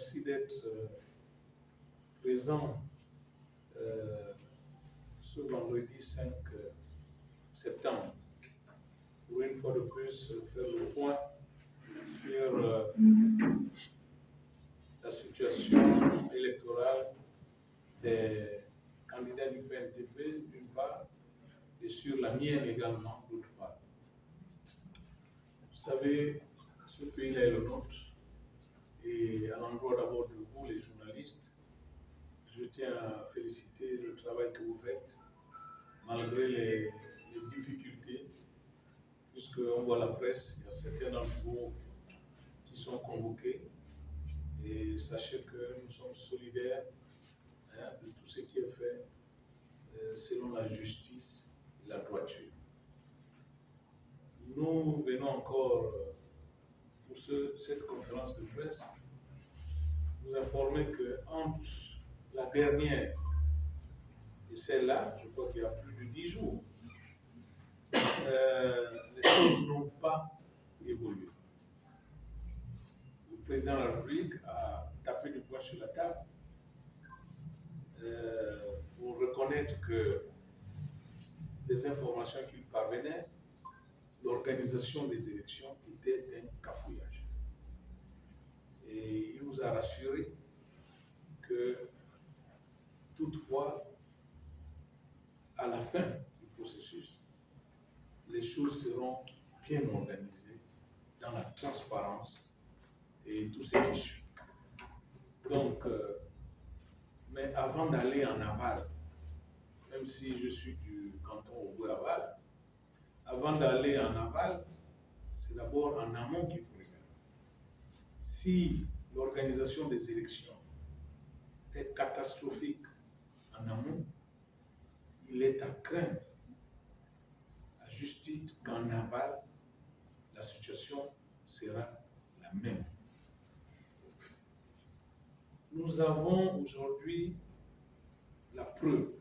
merci d'être présent ce vendredi 5 septembre pour une fois de plus faire le point sur la situation électorale des candidats du PNTP d'une part et sur la mienne également d'autre part. Vous savez, ce pays-là est le nôtre et à l'endroit d'abord de vous les journalistes, je tiens à féliciter le travail que vous faites malgré les difficultés, puisqu'on voit la presse, il y a certains d'entre vous qui sont convoqués et sachez que nous sommes solidaires de tout ce qui est fait selon la justice et la droiture. Nous venons encore pour cette conférence de presse vous informer qu'entre la dernière et celle-là, je crois qu'il y a plus de 10 jours, les choses n'ont pas évolué. Le président de la République a tapé du poing sur la table pour reconnaître que les informations qui lui parvenaient, l'organisation des élections était un cafouillage. Et il nous a rassuré que toutefois, à la fin du processus, les choses seront bien organisées dans la transparence et tout ce qui suit. Donc, mais avant d'aller en aval, même si je suis du canton Ogooué-Aval, avant d'aller en aval, c'est d'abord en amont qu'il faut regarder. Si l'organisation des élections est catastrophique en amont, il est à craindre, à juste titre, qu'en aval, la situation sera la même. Nous avons aujourd'hui la preuve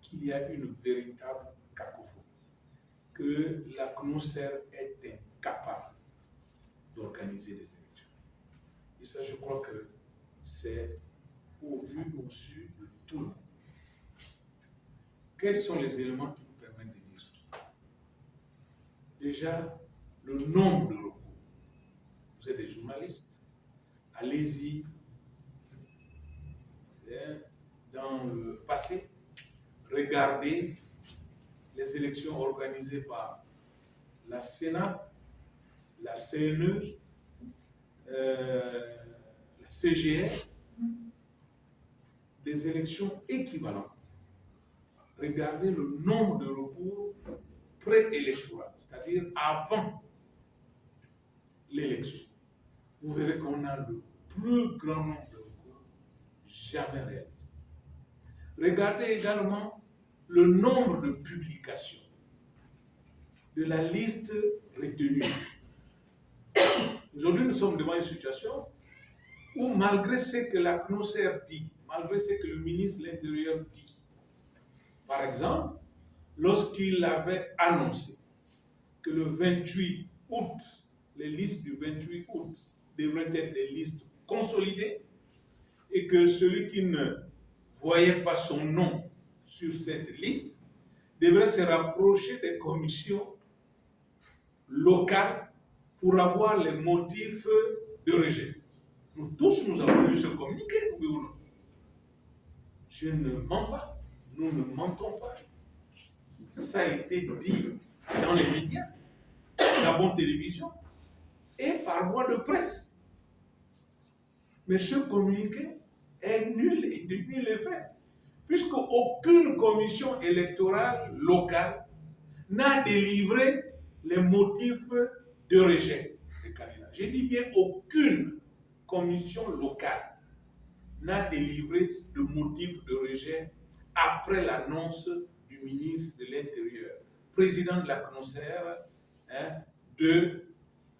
qu'il y a une véritable cacophonie, que la CNOSER est incapable d'organiser des élections. Et ça, je crois que c'est au vu, au su de tout le monde. Quels sont les éléments qui nous permettent de dire ça? Déjà, le nombre de recours. Vous êtes des journalistes, allez-y dans le passé, regardez les élections organisées par la Sénat, la CNE, la CGR, des élections équivalentes. Regardez le nombre de recours préélectoraux, c'est-à-dire avant l'élection. Vous verrez qu'on a le plus grand nombre de recours jamais réalisés. Regardez également le nombre de publications de la liste retenue. Aujourd'hui, nous sommes devant une situation où, malgré ce que la CNOSER dit, malgré ce que le ministre de l'Intérieur dit, par exemple, lorsqu'il avait annoncé que le 28 août, les listes du 28 août devraient être des listes consolidées et que celui qui ne voyait pas son nom sur cette liste devrait se rapprocher des commissions locales pour avoir les motifs de rejet. Nous tous, nous avons lu ce communiqué, oui ou non? Je ne mens pas, nous ne mentons pas. Ça a été dit dans les médias, la bonne télévision et par voie de presse. Mais ce communiqué est nul et de nul effet, puisque aucune commission électorale locale n'a délivré les motifs de rejet des candidats. Je dis bien aucune commission locale n'a délivré de motifs de rejet après l'annonce du ministre de l'Intérieur, président de la CNOSER, de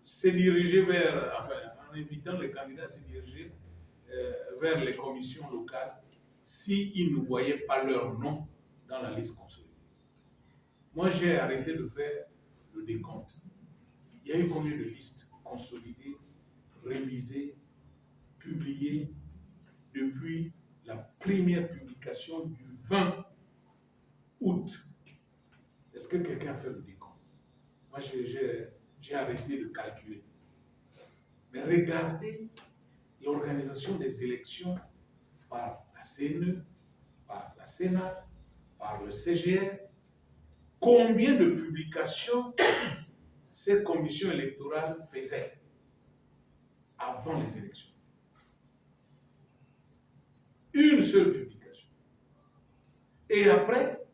se diriger vers, enfin, en invitant les candidats à se diriger vers les commissions locales s'ils ne voyaient pas leur nom dans la liste consolidée. Moi, j'ai arrêté de faire le décompte. Il y a eu combien de listes consolidées, révisées publié depuis la première publication du 20 août. Est-ce que quelqu'un a fait le décompte? Moi, j'ai arrêté de calculer. Mais regardez l'organisation des élections par la CNE, par la Sénat, par le CGR. Combien de publications ces commissions électorales faisaient avant les élections? Une seule publication. Et après,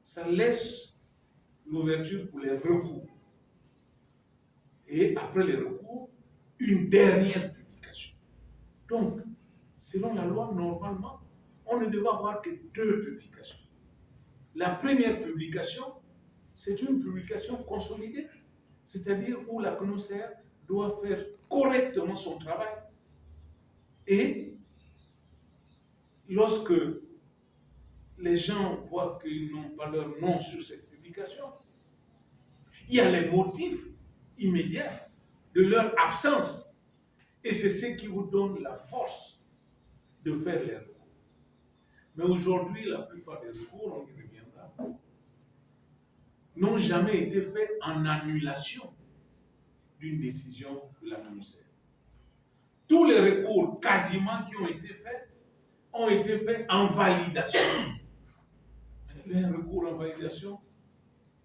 ça laisse l'ouverture pour les recours. Et après les recours, une dernière publication. Donc, selon la loi, normalement, on ne devait avoir que 2 publications. La première publication, c'est une publication consolidée, c'est-à-dire où la CNOSER doit faire correctement son travail. Et lorsque les gens voient qu'ils n'ont pas leur nom sur cette publication, il y a les motifs immédiats de leur absence. Et c'est ce qui vous donne la force de faire les recours. Mais aujourd'hui, la plupart des recours, on y reviendra, n'ont jamais été faits en annulation d'une décision de la CNOSER. Tous les recours, quasiment, qui ont été faits en validation. Les recours en validation,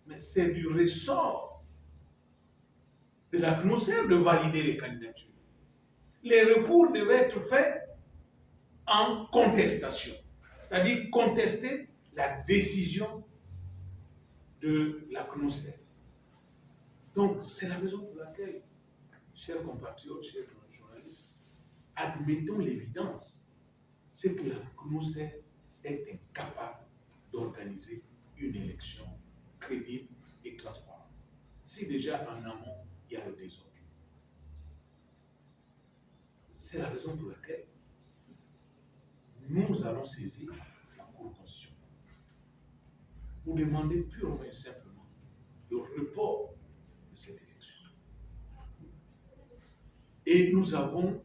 mais c'est du ressort de la CNOSER de valider les candidatures. Les recours devaient être faits en contestation, c'est-à-dire contester la décision de la CNOSER. Donc, c'est la raison pour laquelle, chers compatriotes, chers journalistes, admettons l'évidence, c'est que la CNOSER est incapable d'organiser une élection crédible et transparente. Si déjà en amont, il y a le désordre. C'est la raison pour laquelle nous allons saisir la Cour constitutionnelle pour demander purement et simplement le report de cette élection. Et nous avons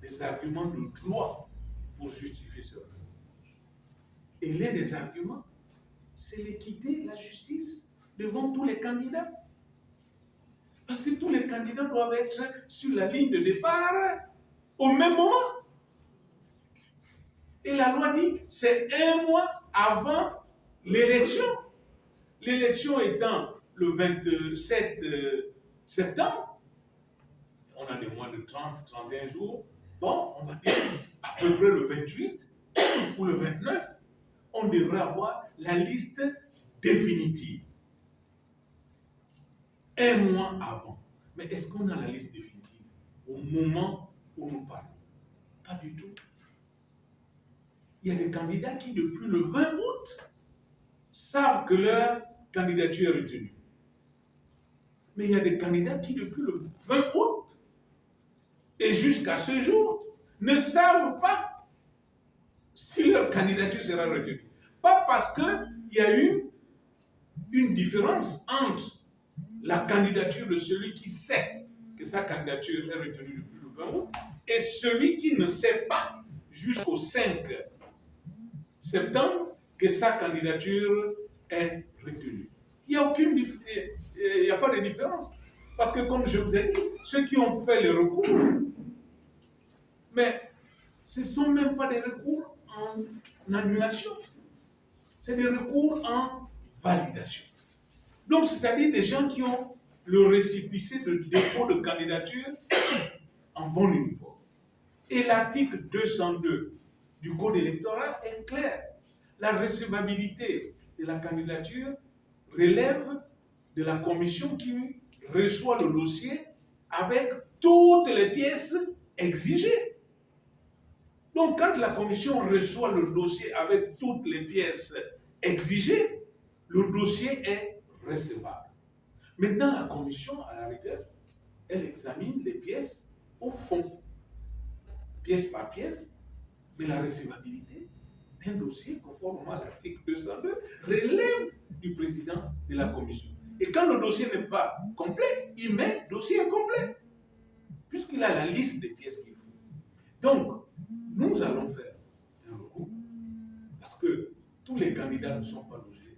des arguments de droit pour justifier ce report. Et l'un des arguments, c'est l'équité, la justice devant tous les candidats. Parce que tous les candidats doivent être sur la ligne de départ au même moment. Et la loi dit c'est 1 mois avant l'élection. L'élection étant le 27 septembre, on a des mois de 30, 31 jours. Bon, on va dire à peu près le 28 ou le 29, on devrait avoir la liste définitive. 1 mois avant. Mais est-ce qu'on a la liste définitive au moment où nous parlons? Pas du tout. Il y a des candidats qui, depuis le 20 août, savent que leur candidature est retenue. Mais il y a des candidats qui, depuis le 20 août et jusqu'à ce jour, ne savent pas si leur candidature sera retenue. Pas parce qu'il y a eu une différence entre la candidature de celui qui sait que sa candidature est retenue depuis le 20 août et celui qui ne sait pas jusqu'au 5 septembre que sa candidature est retenue. Il n'y a pas de différence. Parce que comme je vous ai dit, ceux qui ont fait les recours, mais ce ne sont même pas des recours en annulation, c'est des recours en validation. Donc, c'est-à-dire des gens qui ont le récépissé de dépôt de candidature en bon uniforme. Et l'article 202 du Code électoral est clair. La recevabilité de la candidature relève de la commission qui reçoit le dossier avec toutes les pièces exigées. Donc, quand la commission reçoit le dossier avec toutes les pièces exigées, le dossier est recevable. Maintenant, la commission, à la rigueur, elle examine les pièces au fond, pièce par pièce, mais la recevabilité d'un dossier, conformément à l'article 202, relève du président de la commission. Et quand le dossier n'est pas complet, il met dossier incomplet, puisqu'il a la liste des pièces qu'il faut. Donc, nous allons faire un recours parce que tous les candidats ne sont pas logés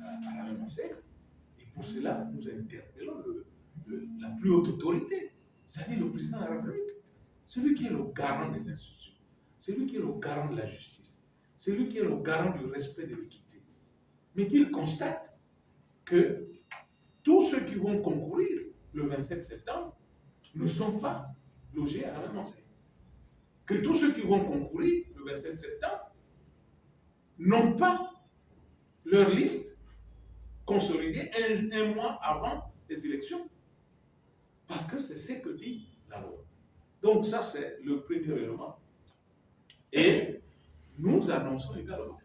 à la même enseigne. Et pour cela, nous interpellons la plus haute autorité, c'est-à-dire le président de la République, celui qui est le garant des institutions, celui qui est le garant de la justice, celui qui est le garant du respect de l'équité, mais qu'il constate que tous ceux qui vont concourir le 27 septembre ne sont pas logés à la même enseigne. Que tous ceux qui vont concourir le 27 septembre n'ont pas leur liste consolidée un mois avant les élections. Parce que c'est ce que dit la loi. Donc ça, c'est le premier élément. Et nous annonçons également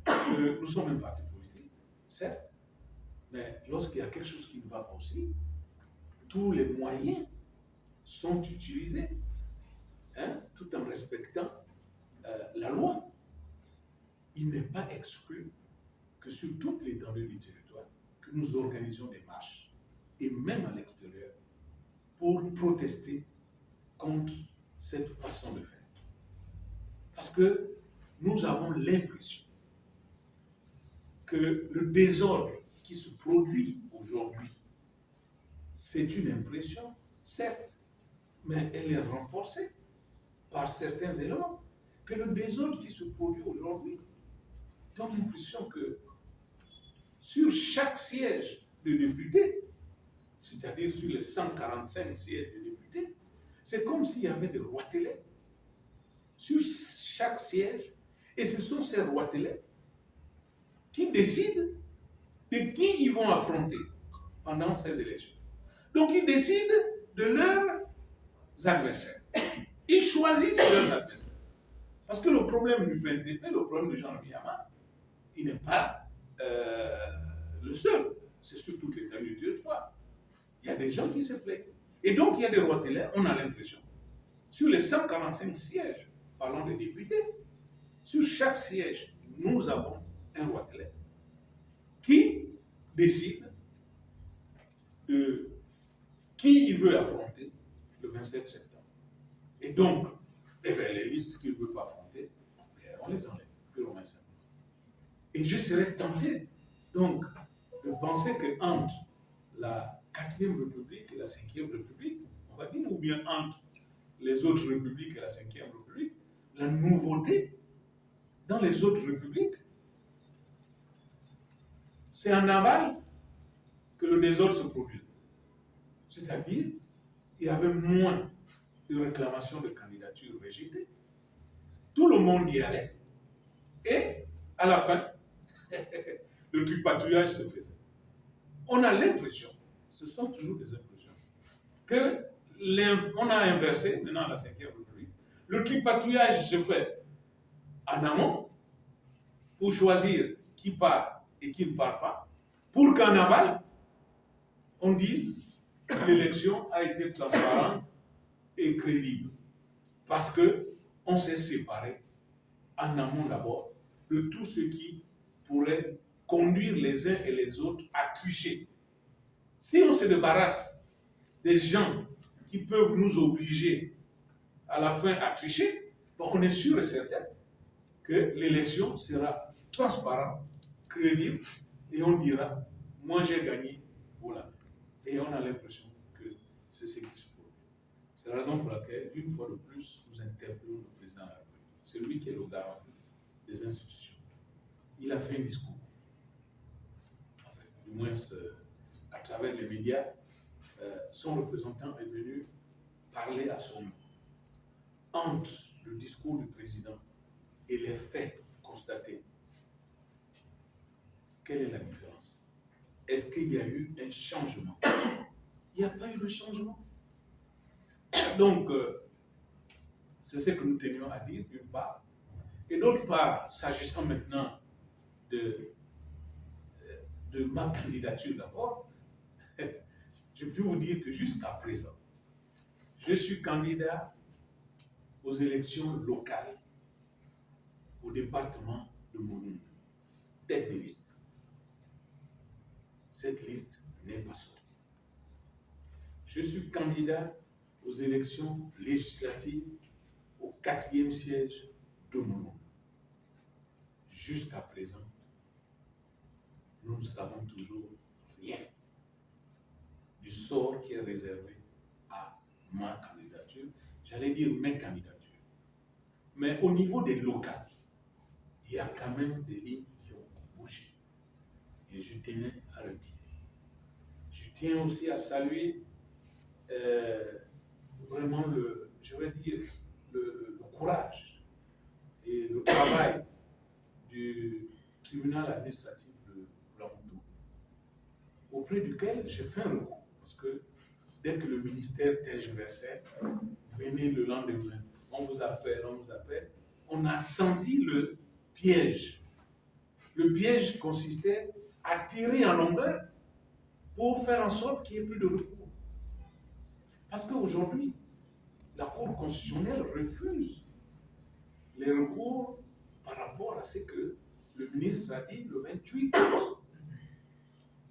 que nous sommes un parti politique, certes, mais lorsqu'il y a quelque chose qui ne va pas aussi, tous les moyens sont utilisés, hein, tout en respectant la loi. Il n'est pas exclu que sur toute l'étendue du territoire, que nous organisions des marches, et même à l'extérieur, pour protester contre cette façon de faire. Parce que nous avons l'impression que le désordre qui se produit aujourd'hui, c'est une impression, certes, mais elle est renforcée par certains éléments, que le désordre qui se produit aujourd'hui donne l'impression que sur chaque siège de député, c'est-à-dire sur les 145 sièges de députés, c'est comme s'il y avait des roitelets sur chaque siège, et ce sont ces roitelets qui décident de qui ils vont affronter pendant ces élections. Donc ils décident de leurs adversaires. Ils choisissent leurs adversaires. Parce que le problème du PNTP, le problème de Jean Miyama, il n'est pas le seul. C'est sur toute l'étendue du territoire. Il y a des gens qui se plaignent. Et donc il y a des roitelets, on a l'impression. Sur les 145 sièges, parlons des députés, sur chaque siège, nous avons un roitelet qui décide de qui il veut affronter le 27 septembre. Et donc, eh bien, les listes qu'il ne veut pas affronter, on les enlève, purement simplement. Et je serais tenté, donc, de penser qu'entre la 4e République et la 5e République, on va dire, ou bien entre les autres républiques et la 5e République, la nouveauté dans les autres républiques, c'est en aval que le désordre se produit. C'est-à-dire, il y avait moins de réclamations de candidatures rejetées. Tout le monde y allait. Et à la fin, le tripatouillage se faisait. On a l'impression, ce sont toujours des impressions, qu'on a inversé, maintenant à la 5e République, le tripatouillage se fait en amont pour choisir qui part et qui ne part pas, pour qu'en aval, on dise que l'élection a été transparente et crédible. Parce qu'on s'est séparé en amont d'abord de tout ce qui pourrait conduire les uns et les autres à tricher. Si on se débarrasse des gens qui peuvent nous obliger à la fin à tricher, on est sûr et certain que l'élection sera transparente, crédible, et on dira, moi j'ai gagné, voilà. Et on a l'impression que c'est ce qui se produit. C'est la raison pour laquelle, une fois de plus, nous interpellons le président de la République. C'est lui qui est le garant des institutions. Il a fait un discours. Enfin, du moins, à travers les médias, son représentant est venu parler à son nom. Entre le discours du président et les faits constatés, quelle est la différence? Est-ce qu'il y a eu un changement? Il n'y a pas eu de changement. Donc, c'est ce que nous tenions à dire, d'une part. Et d'autre part, s'agissant maintenant de ma candidature d'abord, je peux vous dire que jusqu'à présent, je suis candidat aux élections locales au département de Monoun, tête de liste. Cette liste n'est pas sortie. Je suis candidat aux élections législatives au 4e siège de Moulon. Jusqu'à présent, nous ne savons toujours rien du sort qui est réservé à ma candidature, j'allais dire mes candidatures. Mais au niveau des locales, il y a quand même des lignes qui ont bougé. Et je tenais à le dire. Je tiens aussi à saluer vraiment je vais dire, le courage et le travail du tribunal administratif de Lamoutou, auprès duquel j'ai fait un recours. Parce que dès que le ministère tergiversait, venez le lendemain, on vous appelle, on a senti le piège. Le piège consistait à tirer en longueur pour faire en sorte qu'il n'y ait plus de recours. Parce qu'aujourd'hui, la Cour constitutionnelle refuse les recours par rapport à ce que le ministre a dit le 28 août.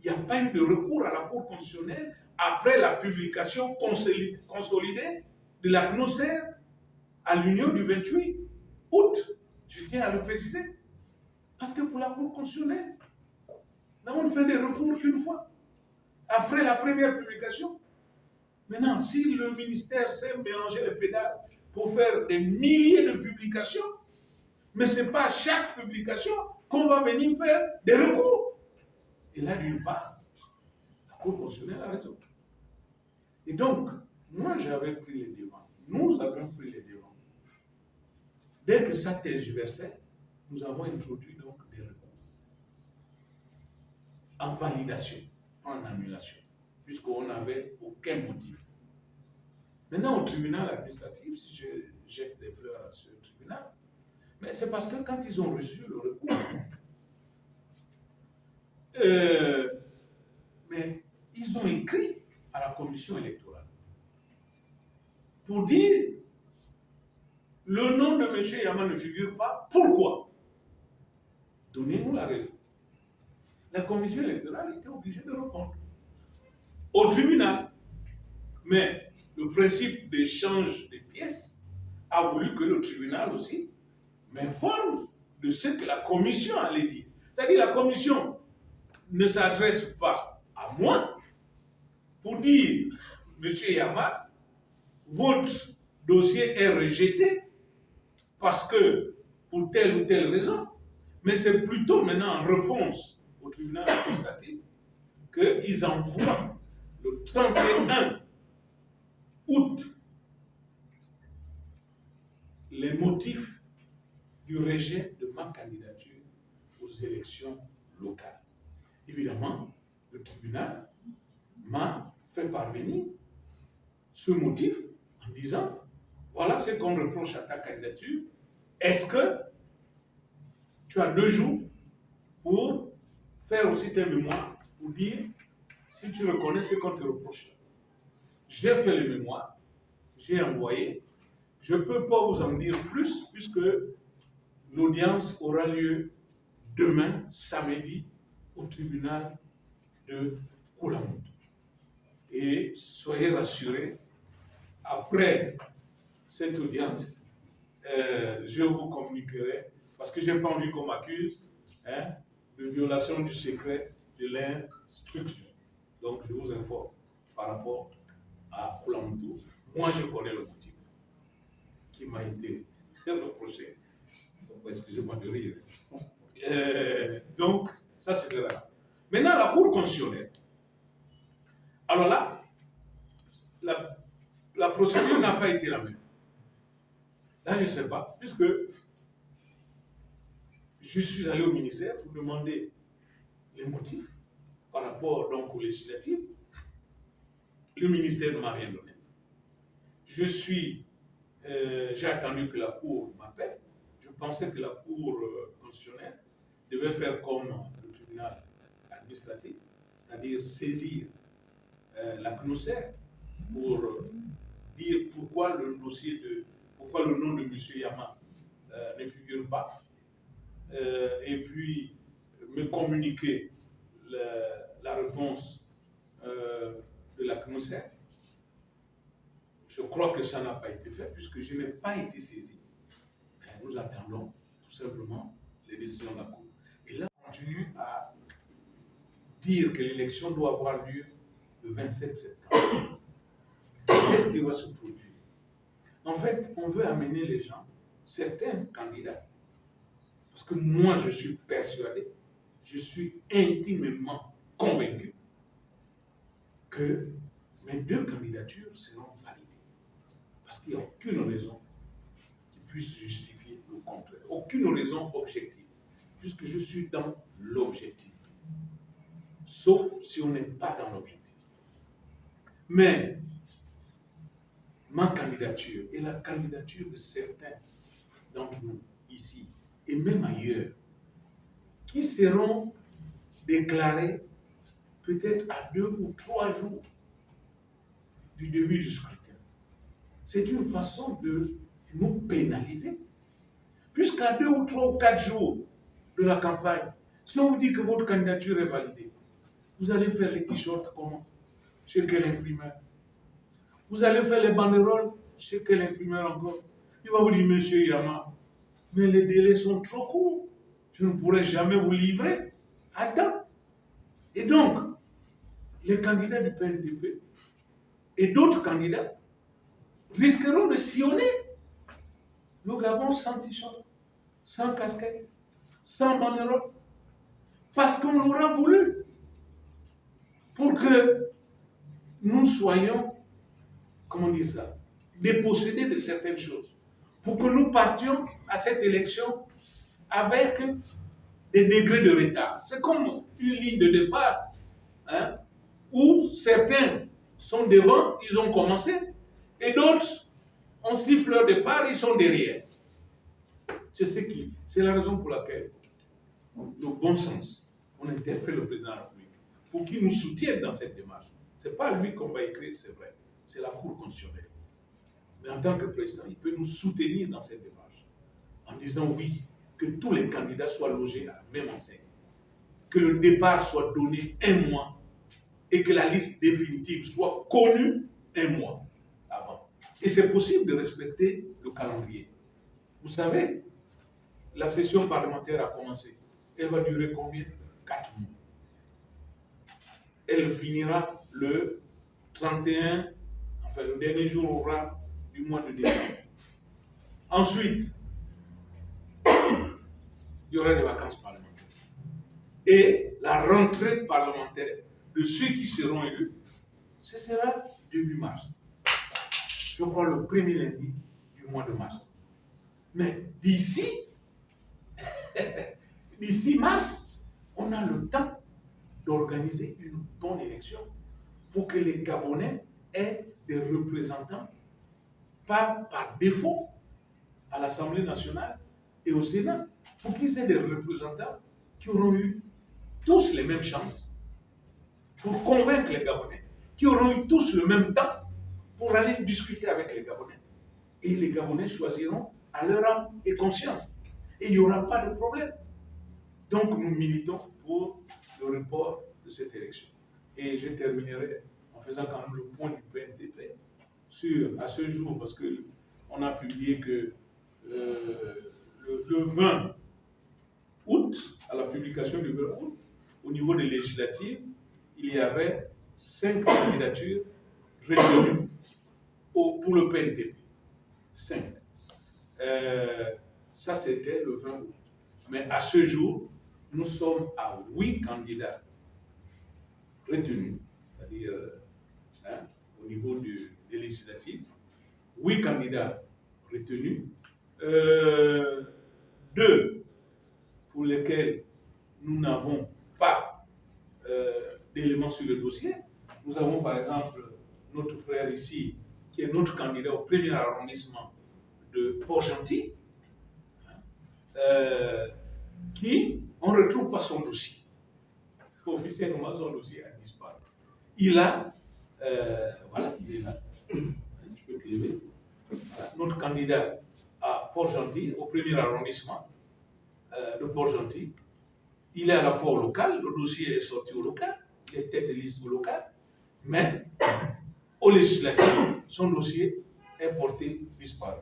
Il n'y a pas eu de recours à la Cour constitutionnelle après la publication consolidée de la CNOSER à l'Union du 28 août. Je tiens à le préciser. Parce que pour la Cour constitutionnelle, là on fait des recours qu'une fois. Après la première publication. Maintenant, si le ministère sait mélanger les pédales pour faire des milliers de publications, mais ce n'est pas à chaque publication qu'on va venir faire des recours. Et là, d'une part, la Cour constitutionnelle a raison. Et donc, moi, j'avais pris les devants. Nous avions pris les devants. Dès que ça tergiversait, nous avons introduit donc des recours en validation, en annulation, puisqu'on n'avait aucun motif. Maintenant, au tribunal administratif, si je jette des fleurs à ce tribunal, mais c'est parce que quand ils ont reçu le recours, mais ils ont écrit à la commission électorale pour dire le nom de M. Yama ne figure pas. Pourquoi? Donnez-nous la raison. La commission électorale était obligée de répondre au tribunal. Mais le principe d'échange des pièces a voulu que le tribunal aussi m'informe de ce que la commission allait dire. C'est-à-dire la commission ne s'adresse pas à moi pour dire, Monsieur Yama, votre dossier est rejeté parce que pour telle ou telle raison, mais c'est plutôt maintenant en réponse au tribunal administratif qu'ils envoient le 31 août les motifs du rejet de ma candidature aux élections locales. Évidemment, le tribunal m'a fait parvenir ce motif en disant, voilà ce qu'on reproche à ta candidature, est-ce que tu as 2 jours pour faire aussi tes mémoires, pour dire si tu reconnais ce qu'on te reproche. J'ai fait les mémoires, j'ai envoyé, je ne peux pas vous en dire plus, puisque l'audience aura lieu demain, samedi, au tribunal de Koulamoutou. Et soyez rassurés, après cette audience, je vous communiquerai, parce que je n'ai pas envie qu'on m'accuse de violation du secret de l'instruction. Donc je vous informe par rapport à Koulamoutou. Moi, je connais le motif qui m'a été reproché. Excusez-moi de rire. Donc, ça c'est vrai. Maintenant, la Cour constitutionnelle. Alors là, la procédure n'a pas été la même. Là, je ne sais pas, puisque je suis allé au ministère pour demander les motifs par rapport donc aux législatives. Le ministère ne m'a rien donné. J'ai attendu que la Cour m'appelle. Je pensais que la Cour constitutionnelle devait faire comme le tribunal administratif, c'est-à-dire saisir la CNOSER pour dire pourquoi le nom de M. Yama ne figure pas, et puis me communiquer la réponse de la CNOSER. Je crois que ça n'a pas été fait puisque je n'ai pas été saisi. Mais nous attendons tout simplement les décisions de la Cour. Et là, on continue à dire que l'élection doit avoir lieu le 27 septembre. Qu'est-ce qui va se produire? En fait, on veut amener les gens, certains candidats, parce que moi je suis persuadé, je suis intimement convaincu que mes 2 candidatures seront validées. Parce qu'il n'y a aucune raison qui puisse justifier le contraire. Aucune raison objective, puisque je suis dans l'objectif. Sauf si on n'est pas dans l'objectif. Mais ma candidature et la candidature de certains d'entre nous ici et même ailleurs, qui seront déclarés peut-être à 2 ou 3 jours du début du scrutin. C'est une façon de nous pénaliser. Puisqu'à 2 ou 3 ou 4 jours de la campagne, si on vous dit que votre candidature est validée, vous allez faire les t-shirts comment? Chez quel imprimeur? Vous allez faire les banderoles chez quel imprimeur encore? Il va vous dire, monsieur Yama, mais les délais sont trop courts. Je ne pourrai jamais vous livrer à temps. Et donc, les candidats du PNDP et d'autres candidats risqueront de sillonner le Gabon sans t-shirt, sans casquette, sans banderole, parce qu'on l'aura voulu, pour que nous soyons, comment dire ça, dépossédés de certaines choses, pour que nous partions à cette élection avec des degrés de retard. C'est comme une ligne de départ, hein, où certains sont devant, ils ont commencé, et d'autres, on siffle leur départ, ils sont derrière. C'est la raison pour laquelle, le bon sens, on interpelle le président de la République pour qu'il nous soutienne dans cette démarche. Ce n'est pas lui qu'on va écrire, c'est vrai, c'est la Cour constitutionnelle. Mais en tant que président, il peut nous soutenir dans cette démarche en disant oui, que tous les candidats soient logés à la même enseigne, que le départ soit donné 1 mois et que la liste définitive soit connue 1 mois avant. Et c'est possible de respecter le calendrier. Vous savez, la session parlementaire a commencé. Elle va durer combien? 4 mois. Elle finira le 31, enfin le dernier jour ouvrable du mois de décembre. Ensuite, il y aura des vacances parlementaires. Et la rentrée parlementaire de ceux qui seront élus, ce sera début mars. Je crois le premier lundi du mois de mars. Mais d'ici mars, on a le temps d'organiser une bonne élection pour que les Gabonais aient des représentants, pas par défaut, à l'Assemblée nationale et au Sénat, pour qu'ils aient des représentants qui auront eu tous les mêmes chances pour convaincre les Gabonais, qui auront eu tous le même temps pour aller discuter avec les Gabonais. Et les Gabonais choisiront à leur âme et conscience. Et il n'y aura pas de problème. Donc nous militons pour le report de cette élection. Et je terminerai en faisant quand même le point du PNDP à ce jour, parce qu'on a publié que le 20 août, à la publication du 20 août, au niveau des législatives, il y avait 5 candidatures retenues pour le PNDP. 5. Ça, c'était le 20 août. Mais à ce jour, nous sommes à 8 candidats retenus, c'est-à-dire au niveau des législatives, 8 candidats retenus, 2 pour lesquels nous n'avons pas d'éléments sur le dossier. Nous avons par exemple notre frère ici, qui est notre candidat au premier arrondissement de Port-Gentil, qui, on ne retrouve pas son dossier. Officiellement, son dossier a disparu. Il a, voilà, il est là. Je peux te lever. Voilà. Notre candidat à Port-Gentil, au premier arrondissement de Port-Gentil, il est à la fois au local, le dossier est sorti au local, il est tête de liste au local, mais au législatif, son dossier est porté disparu.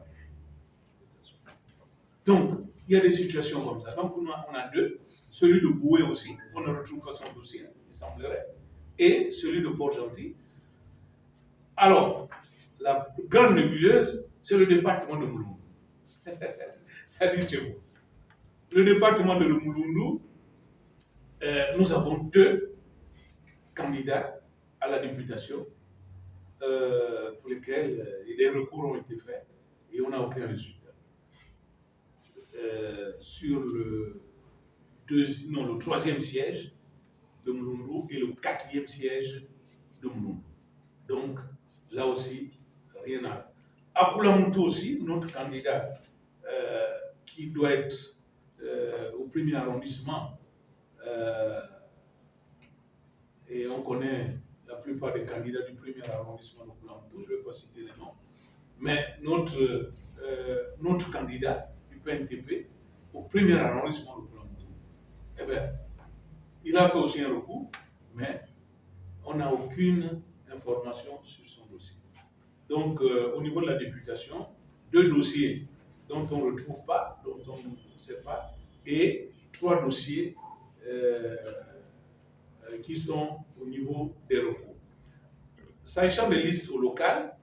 Donc, il y a des situations comme ça. Donc, on a deux. Celui de Boué aussi, on ne retrouve pas son dossier, il semblerait, et celui de Port-Gentil. Alors, la grande nébuleuse, c'est le département de Mouloundou. Salut chez vous. Le département de Mouloundou, nous avons deux candidats à la députation pour lesquels des recours ont été faits et on n'a aucun résultat. Sur le troisième siège de Mouloundou et le quatrième siège de Mouloundou. Donc, là aussi, rien à... À Koulamoutou aussi, notre candidat qui doit être au premier arrondissement, et on connaît la plupart des candidats du premier arrondissement de Koulamoutou, je ne vais pas citer les noms, mais notre candidat du PNTP au premier arrondissement de Koulamoutou, eh bien, il a fait aussi un recours, mais on n'a aucune information sur son dossier. Donc, au niveau de la députation, deux dossiers dont on ne retrouve pas, dont on ne sait pas, et trois dossiers qui sont au niveau des recours. S'agissant des listes au local,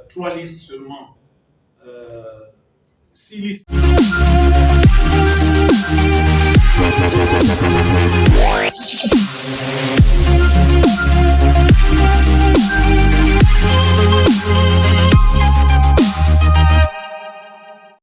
trois listes seulement, 6 listes.